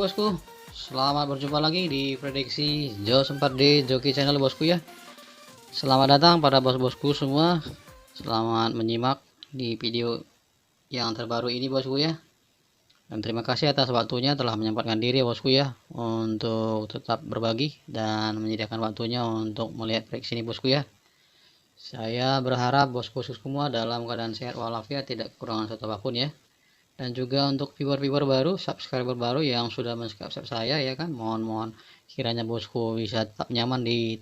bosku, selamat berjumpa lagi di prediksi Jos 4D Joki Channel bosku ya. Selamat datang pada bos-bosku semua. Selamat menyimak di video yang terbaru ini bosku ya. Dan terima kasih atas waktunya telah menyempatkan diri bosku ya untuk tetap berbagi dan menyediakan waktunya untuk melihat prediksi ini bosku ya. Saya berharap bos-bosku semua dalam keadaan sehat walafiat, tidak kekurangan satu apapun ya. Dan juga untuk viewer-viewer baru, subscriber baru yang sudah subscribe saya ya kan, mohon kiranya bosku bisa tetap nyaman di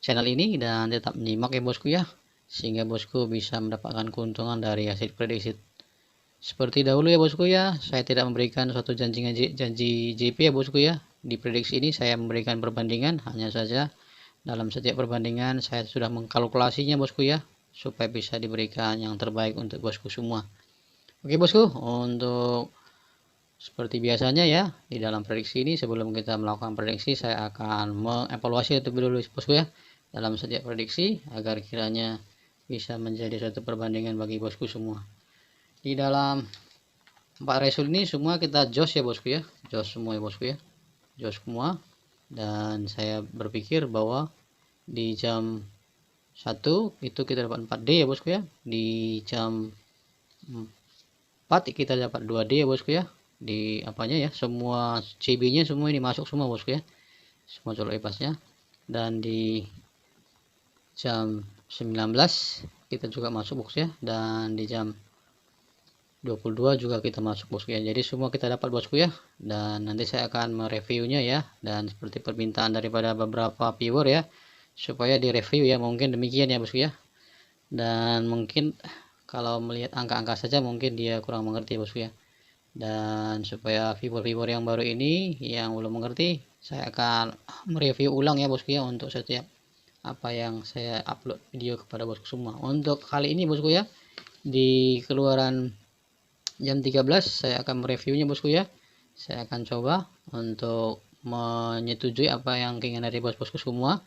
channel ini dan tetap menyimak ya bosku ya, sehingga bosku bisa mendapatkan keuntungan dari hasil prediksi. Seperti dahulu ya bosku ya, saya tidak memberikan suatu janji JP ya bosku ya. Di prediksi ini saya memberikan perbandingan, hanya saja dalam setiap perbandingan saya sudah mengkalkulasinya bosku ya, supaya bisa diberikan yang terbaik untuk bosku semua. Oke bosku, untuk seperti biasanya ya, di dalam prediksi ini sebelum kita melakukan prediksi saya akan mengevaluasi terlebih dulu bosku ya dalam setiap prediksi agar kiranya bisa menjadi suatu perbandingan bagi bosku semua. Di dalam 4 resul ini semua kita jos ya bosku ya, jos semua ya bosku ya, jos semua. Dan saya berpikir bahwa di jam 1 itu kita dapat 4D ya bosku ya, di jam 4 kita dapat 2D ya bosku ya, di apanya ya, semua CB nya semua ini masuk semua bosku ya, semua colok lepasnya. Dan di jam 19 kita juga masuk bosku ya, dan di jam 22 juga kita masuk bosku ya, jadi semua kita dapat bosku ya. Dan nanti saya akan mereviewnya ya, dan seperti permintaan daripada beberapa viewer ya, supaya direview ya, mungkin demikian ya bosku ya. Dan mungkin kalau melihat angka-angka saja mungkin dia kurang mengerti bosku ya. Dan supaya viewer-viewer yang baru ini yang belum mengerti, saya akan mereview ulang ya bosku ya untuk setiap apa yang saya upload video kepada bosku semua. Untuk kali ini bosku ya, di keluaran jam 13 saya akan mereviewnya bosku ya. Saya akan coba untuk menyetujui apa yang keinginan dari bos-bosku semua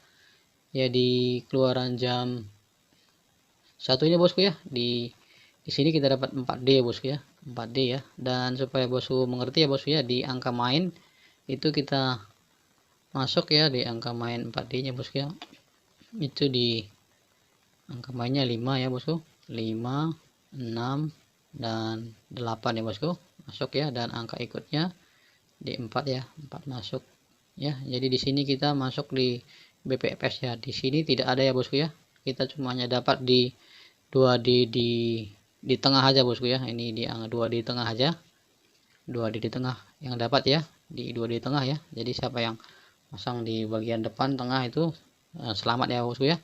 ya. Di keluaran jam satu ini bosku ya, di sini kita dapat 4D ya bosku ya, 4D ya. Dan supaya bosku mengerti ya bosku ya, di angka main itu kita masuk ya, di angka main 4D nya bosku ya, itu di angka mainnya 5 ya bosku, 5 6 dan 8 ya bosku, masuk ya. Dan angka ikutnya di 4 ya, 4 masuk ya. Jadi di sini kita masuk di BPFS ya, di sini tidak ada ya bosku ya, kita cuma hanya dapat di 2D di tengah aja bosku ya. Ini di angka 2D di tengah aja, 2D di tengah yang dapat ya, di 2D di tengah ya. Jadi siapa yang pasang di bagian depan tengah itu selamat ya bosku ya.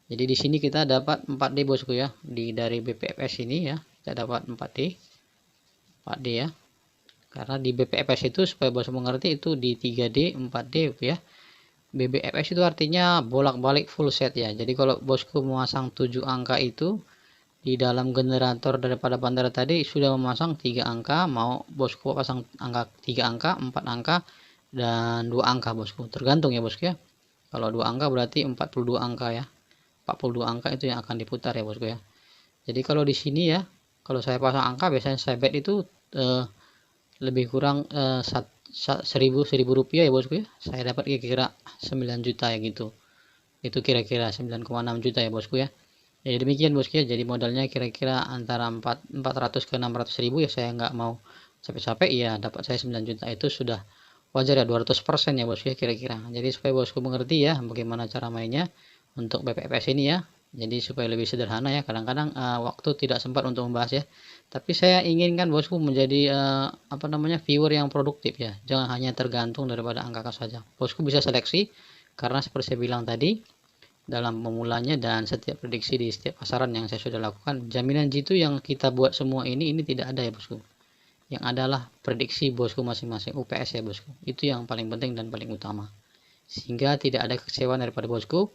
Jadi di sini kita dapat 4D bosku ya, di dari BPFS ini ya, kita dapat 4D ya. Karena di BPFS itu supaya bosku mengerti itu di 3D 4D ya. BBFS itu artinya bolak-balik full set ya. Jadi kalau bosku memasang 7 angka itu di dalam generator daripada bandara tadi sudah memasang 3 angka, mau bosku pasang angka 3 angka, 4 angka dan 2 angka bosku, tergantung ya bosku ya. Kalau 2 angka berarti 42 angka ya, 42 angka itu yang akan diputar ya bosku ya. Jadi kalau di sini ya, kalau saya pasang angka biasanya saya bet itu lebih kurang 1000 rupiah ya bosku ya, saya dapat kira-kira 9 juta ya gitu, itu kira-kira 9,6 juta ya bosku ya. Jadi demikian bosku ya, jadi modalnya kira-kira antara 400 ke 600 ribu ya, saya nggak mau capek-capek ya, dapat saya 9 juta itu sudah wajar ya, 200% ya bosku ya kira-kira. Jadi supaya bosku mengerti ya bagaimana cara mainnya untuk BPFS ini ya, jadi supaya lebih sederhana ya. Kadang-kadang waktu tidak sempat untuk membahas ya, tapi saya inginkan bosku menjadi apa namanya, viewer yang produktif ya, jangan hanya tergantung daripada angka saja. Bosku bisa seleksi, karena seperti saya bilang tadi dalam memulanya dan setiap prediksi di setiap pasaran yang saya sudah lakukan, jaminan jitu yang kita buat semua ini tidak ada ya bosku. Yang adalah prediksi bosku masing-masing UPS ya bosku, itu yang paling penting dan paling utama, sehingga tidak ada kekecewaan daripada bosku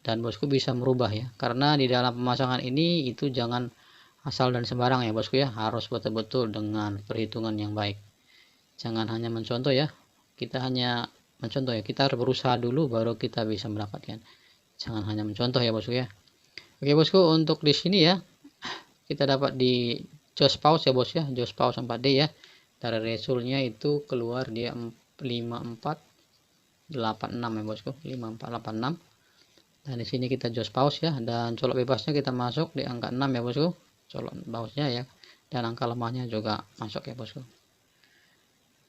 dan bosku bisa merubah ya. Karena di dalam pemasangan ini itu jangan asal dan sembarang ya bosku ya, harus betul-betul dengan perhitungan yang baik. Jangan hanya mencontoh ya, kita hanya mencontoh ya, kita harus berusaha dulu baru kita bisa mendapatkan. Jangan hanya mencontoh ya bosku ya. Oke bosku, untuk di sini ya kita dapat di Jos Pause ya bos ya, Jos Pause 4D ya. Dari resulnya itu keluar dia 5486 ya bosku, 5486. Dan di sini kita just pause ya, dan colok bebasnya kita masuk di angka 6 ya bosku, colok pause-nya ya, dan angka lemahnya juga masuk ya bosku.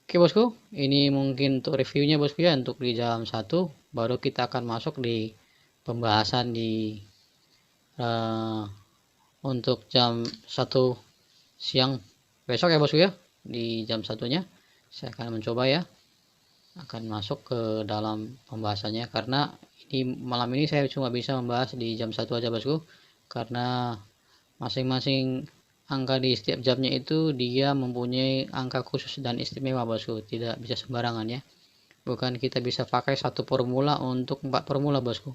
Oke bosku, ini mungkin untuk reviewnya bosku ya, untuk di jam 1 baru kita akan masuk di pembahasan di untuk jam 1 siang besok ya bosku ya. Di jam satunya saya akan mencoba ya, akan masuk ke dalam pembahasannya, karena ini malam ini saya cuma bisa membahas di jam 1 aja bosku, karena masing-masing angka di setiap jamnya itu dia mempunyai angka khusus dan istimewa bosku, tidak bisa sembarangan ya. Bukan kita bisa pakai satu formula untuk 4 formula bosku,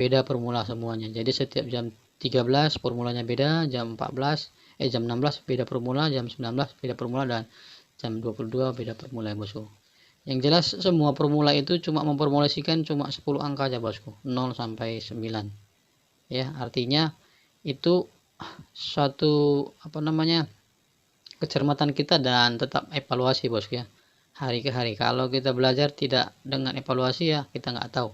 beda formula semuanya. Jadi setiap jam 13 formulanya beda, jam 16 beda formula, jam 19 beda formula, dan jam 22 beda formula ya bosku. Yang jelas semua formula itu cuma memformulasikan cuma 10 angka aja bosku, 0 sampai 9 ya. Artinya itu suatu kecermatan kita, dan tetap evaluasi bosku ya, hari ke hari. Kalau kita belajar tidak dengan evaluasi ya kita nggak tahu,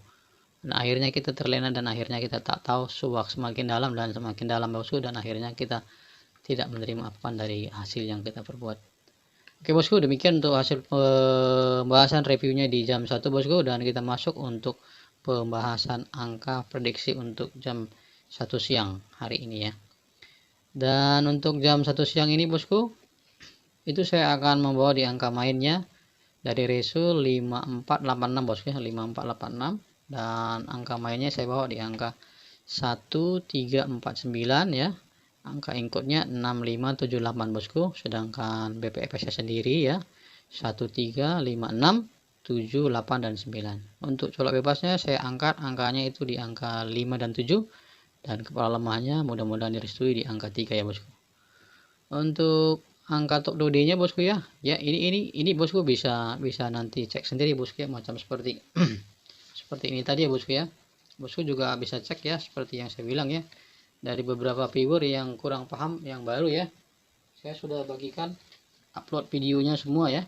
dan akhirnya kita terlena, dan akhirnya kita tak tahu, semakin dalam dan semakin dalam bosku, dan akhirnya kita tidak menerima apa dari hasil yang kita perbuat. Oke bosku, demikian untuk hasil pembahasan reviewnya di jam 1 bosku, dan kita masuk untuk pembahasan angka prediksi untuk jam 1 siang hari ini ya. Dan untuk jam 1 siang ini bosku, itu saya akan membawa di angka mainnya dari resul 5486 bosku ya, 5486, dan angka mainnya saya bawa di angka 1349 ya. Angka include-nya 6578 bosku, sedangkan BPF saya sendiri ya 1356, 78 dan 9. Untuk colok bebasnya saya angkat angkanya itu di angka 5 dan 7, dan kepala lemahnya mudah-mudahan direstui di angka 3 ya bosku. Untuk angka top 2D nya bosku ya, ini bosku bisa nanti cek sendiri bosku ya, macam seperti seperti ini tadi ya bosku ya. Bosku juga bisa cek ya, seperti yang saya bilang ya, dari beberapa viewer yang kurang paham, yang baru ya, saya sudah bagikan upload videonya semua ya.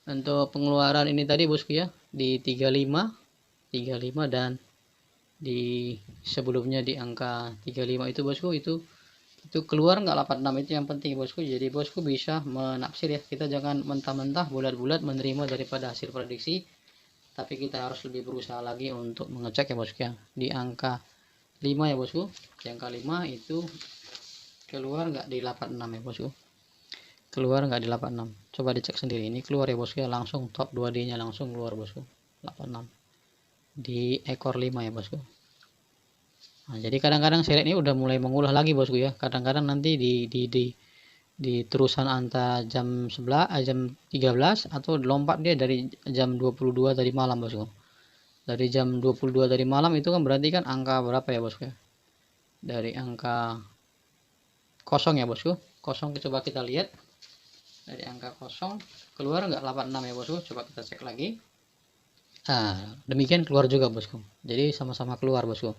Untuk pengeluaran ini tadi bosku ya, di 35 dan di sebelumnya di angka 35 itu bosku, itu keluar nggak 86, itu yang penting bosku. Jadi bosku bisa menaksir ya, kita jangan mentah-mentah bulat-bulat menerima daripada hasil prediksi, tapi kita harus lebih berusaha lagi untuk mengecek ya bosku ya. Di angka 5 ya bosku, di angka 5 itu keluar nggak di 86 ya bosku, keluar nggak di 86, coba dicek sendiri. Ini keluar ya bosku ya, langsung top 2D nya langsung keluar bosku, 86 di ekor 5 ya bosku. Nah, jadi kadang-kadang saya ini udah mulai mengulah lagi bosku ya, kadang-kadang nanti di terusan antara jam 11 jam 13, atau lompat dia dari jam 22 tadi malam bosku. Dari jam 22 tadi malam itu kan berarti kan angka berapa ya bosku ya, dari angka kosong ya bosku, kosong. Coba kita lihat dari angka kosong keluar nggak 86 ya bosku, coba kita cek lagi. Nah, demikian keluar juga bosku, jadi sama-sama keluar bosku,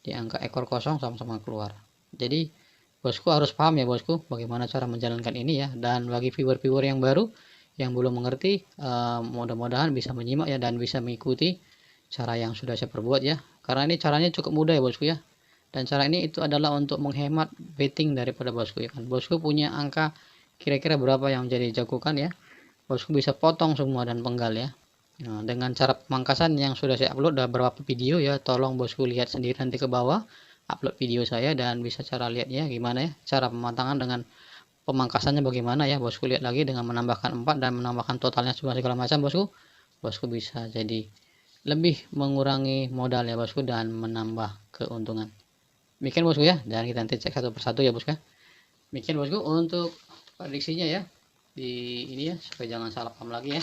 di angka ekor kosong sama-sama keluar. Jadi bosku harus paham ya bosku bagaimana cara menjalankan ini ya. Dan bagi viewer-viewer yang baru yang belum mengerti, mudah-mudahan bisa menyimak ya, dan bisa mengikuti cara yang sudah saya perbuat ya, karena ini caranya cukup mudah ya bosku ya. Dan cara ini itu adalah untuk menghemat betting daripada bosku ya kan. Bosku punya angka kira-kira berapa yang jadi jagokan ya, bosku bisa potong semua dan penggal ya. Nah, dengan cara pemangkasan yang sudah saya upload ada beberapa video ya, tolong bosku lihat sendiri nanti ke bawah upload video saya, dan bisa cara lihat ya gimana ya cara pematangan dengan pemangkasannya bagaimana ya. Bosku lihat lagi dengan menambahkan 4 dan menambahkan totalnya segala macam bosku, bosku bisa jadi lebih mengurangi modal ya bosku, dan menambah keuntungan. Demikian bosku ya, dan kita nanti cek satu persatu ya bosku ya. Demikian bosku untuk prediksinya ya, di ini ya, supaya jangan salah paham lagi ya.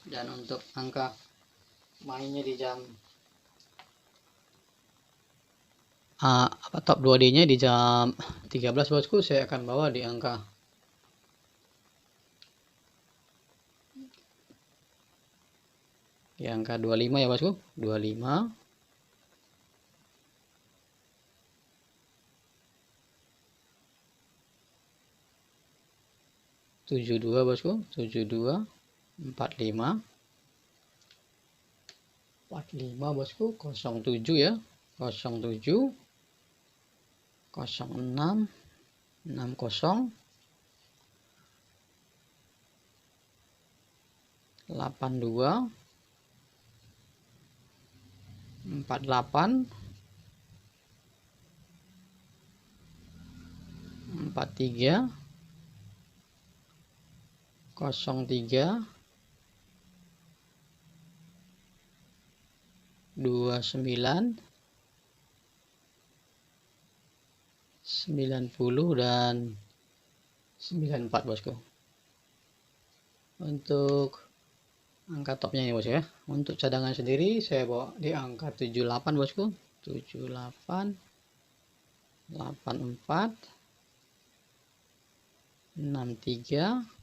Dan untuk angka mainnya di jam top 2D nya di jam 13 bosku, saya akan bawa di angka di angka 25 ya bosku, 25. 72 bosku, 72, 45 bosku, 07 ya, 07, 06, 60, 82, 48, 43, 03, 29, 90 dan 94 bosku. Untuk angka topnya ini bosku ya. Untuk cadangan sendiri saya bawa di angka 78 bosku. 78, 84, 63,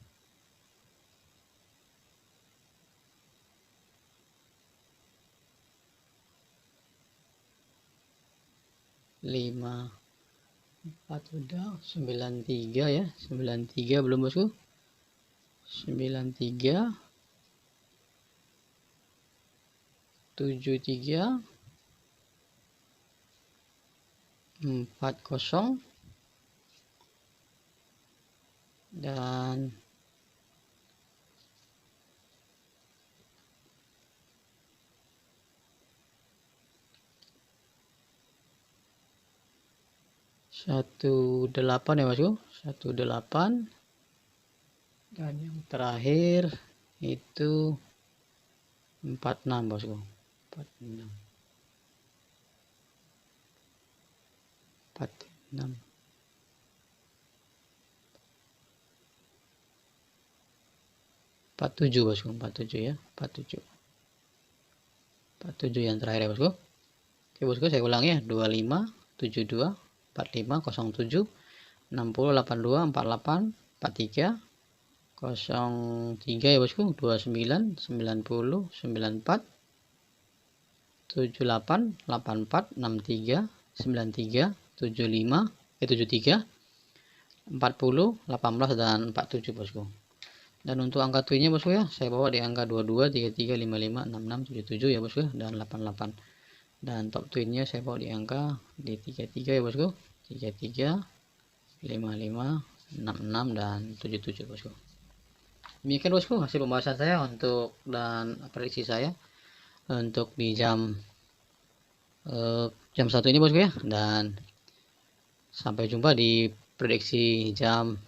5, 4 udah, 93 ya, 93 belum bosku, 93, 73, 40 dan 18 ya bosku, 18 dan yang terakhir itu 46 bosku, 46, 46, 47 bosku, 47 ya, 47, 47 yang terakhir ya bosku. Oke bosku, saya ulangi ya, 25, 72, 45, 07, 60, 82, 48, 43, 03 ya bosku, 29, 90, 94, 78, 84, 63, 93, 75, 73, 40, 18 dan 47 bosku. Dan untuk angka twinnya bosku ya, saya bawa di angka 22, 33, 55, 66, 77 ya bosku dan 88. Dan top twinnya saya bawa di angka di 33 ya bosku, 33, 55, 66 dan 77 bosku. Demikian bosku hasil pembahasan saya untuk dan prediksi saya untuk di jam 1 ini bosku ya, dan sampai jumpa di prediksi jam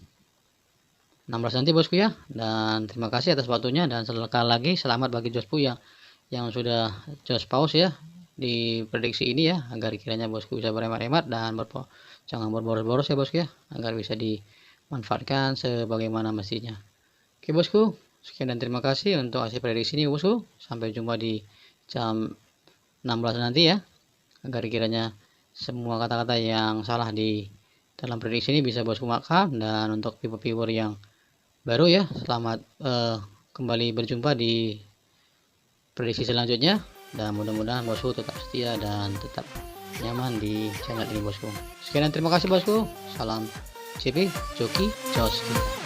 16 nanti bosku ya. Dan terima kasih atas waktunya, dan sekali lagi selamat bagi jospu yang sudah jos pause ya di prediksi ini ya, agar kiranya bosku bisa berhemat-hemat dan jangan berboros-boros ya bosku ya, agar bisa dimanfaatkan sebagaimana mestinya. Oke bosku, sekian dan terima kasih untuk hasil prediksi ini bosku. Sampai jumpa di jam 16 nanti ya, agar kiranya semua kata-kata yang salah di dalam prediksi ini bisa bosku maafkan. Dan untuk viewer yang baru ya, selamat kembali berjumpa di prediksi selanjutnya, dan mudah-mudahan bosku tetap setia dan tetap nyaman di channel ini bosku. Sekian dan terima kasih bosku. Salam CP Joki Joski.